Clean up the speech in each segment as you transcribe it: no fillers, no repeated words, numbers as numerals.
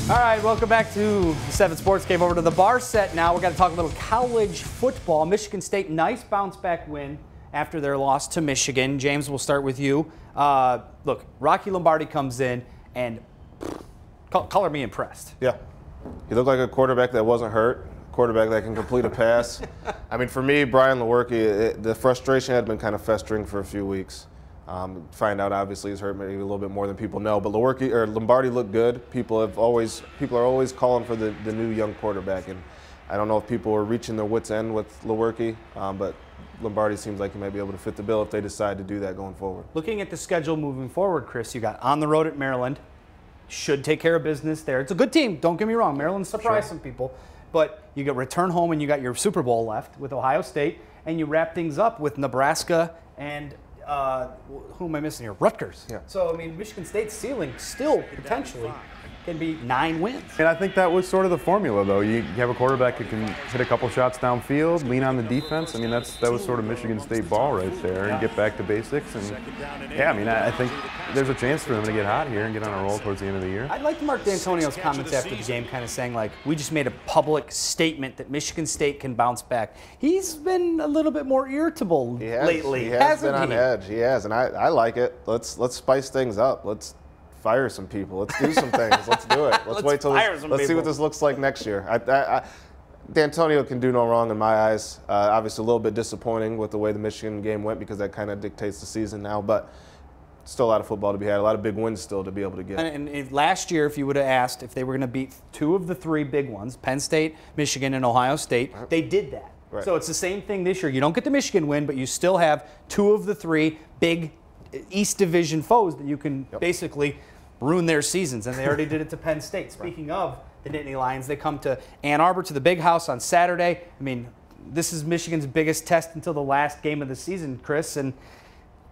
All right, welcome back to the 7 Sports Cave. Over to the bar set now. We're going to talk a little college football. Michigan State, nice bounce-back win after their loss to Michigan. James, we'll start with you. Look, Rocky Lombardi comes in and color me impressed. Yeah. He looked like a quarterback that wasn't hurt, a quarterback that can complete a pass. I mean, for me, Brian Lewerke, the frustration had been kind of festering for a few weeks. Find out obviously he's hurt maybe a little bit more than people know, but Lombardi looked good. People are always calling for the new young quarterback, and I don't know if people are reaching their wits' end with Lewerke, but Lombardi seems like he might be able to fit the bill if they decide to do that going forward. Looking at the schedule moving forward, Chris, you got on the road at Maryland. Should take care of business there. It's a good team, don't get me wrong. Maryland surprised some people, but you got return home and you got your Super Bowl left with Ohio State, and you wrap things up with Nebraska and who am I missing here? Rutgers. Yeah. So, I mean, Michigan State's ceiling still potentially can be 9 wins. And I think that was sort of the formula, though. You have a quarterback who can hit a couple shots downfield, lean on the defense. I mean, that was sort of Michigan State ball right there, and get back to basics. And yeah, I mean, I think there's a chance for them to get hot here and get on a roll towards the end of the year. I liked Mark D'Antonio's comments after the game, kind of saying like, we just made a public statement that Michigan State can bounce back. He's been a little bit more irritable lately. He has been on edge. He has, and I like it. Let's spice things up. Let's fire some people. Let's do some things. Let's do it. Let's wait till let's see what this looks like next year. D'Antonio can do no wrong in my eyes. Obviously, a little bit disappointing with the way the Michigan game went because that kind of dictates the season now. But still a lot of football to be had. A lot of big wins still to be able to get. And if last year, if you would have asked if they were going to beat 2 of the 3 big ones, Penn State, Michigan, and Ohio State, they did that. Right. So it's the same thing this year. You don't get the Michigan win, but you still have 2 of the 3 big East Division foes that you can basically ruin their seasons, and they already did it to Penn State. Speaking of the Nittany Lions, they come to Ann Arbor to the Big House on Saturday. I mean, this is Michigan's biggest test until the last game of the season, Chris, and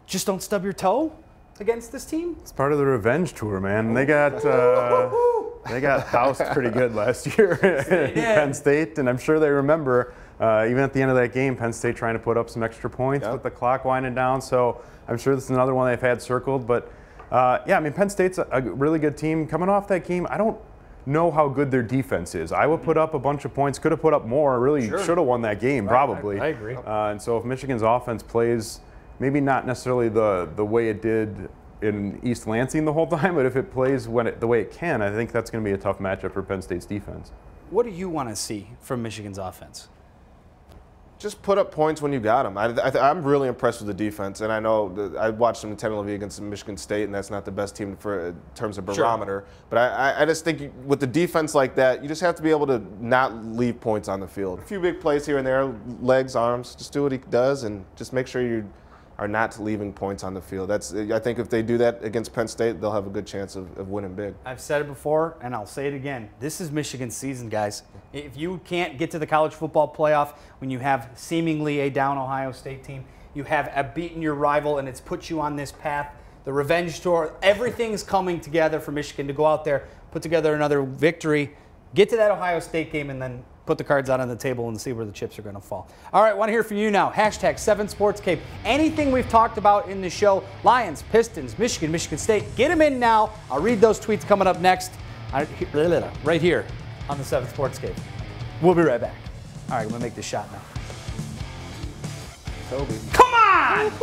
just don't stub your toe against this team. It's part of the revenge tour, man. They got housed pretty good last year in Penn State, and I'm sure they remember, even at the end of that game, Penn State trying to put up some extra points with the clock winding down. So I'm sure this is another one they've had circled, but yeah, I mean, Penn State's a really good team. Coming off that game, I don't know how good their defense is. Iowa put up a bunch of points, could have put up more, really should have won that game, probably. I agree. And so if Michigan's offense plays, maybe not necessarily the way it did in East Lansing the whole time, but if it plays the way it can, I think that's going to be a tough matchup for Penn State's defense. What do you want to see from Michigan's offense? Just put up points when you got them. I'm really impressed with the defense, and I know I watched them in Tennessee against Michigan State, and that's not the best team in terms of barometer. But I just think with the defense like that, you just have to be able to not leave points on the field. A few big plays here and there, legs, arms, just do what he does, and just make sure you are not leaving points on the field. I think if they do that against Penn State, they'll have a good chance of winning big. I've said it before, and I'll say it again. This is Michigan's season, guys. If you can't get to the college football playoff when you have seemingly a down Ohio State team, you have beaten your rival, and it's put you on this path, the revenge tour, everything's coming together for Michigan to go out there, put together another victory, get to that Ohio State game, and then put the cards out on the table and see where the chips are going to fall. All right, want to hear from you now. Hashtag 7SportsCave. Anything we've talked about in the show, Lions, Pistons, Michigan, Michigan State, get them in now. I'll read those tweets coming up next right here on the 7 Sports Cave. We'll be right back. All right, I'm going to make this shot now. Toby. Come on!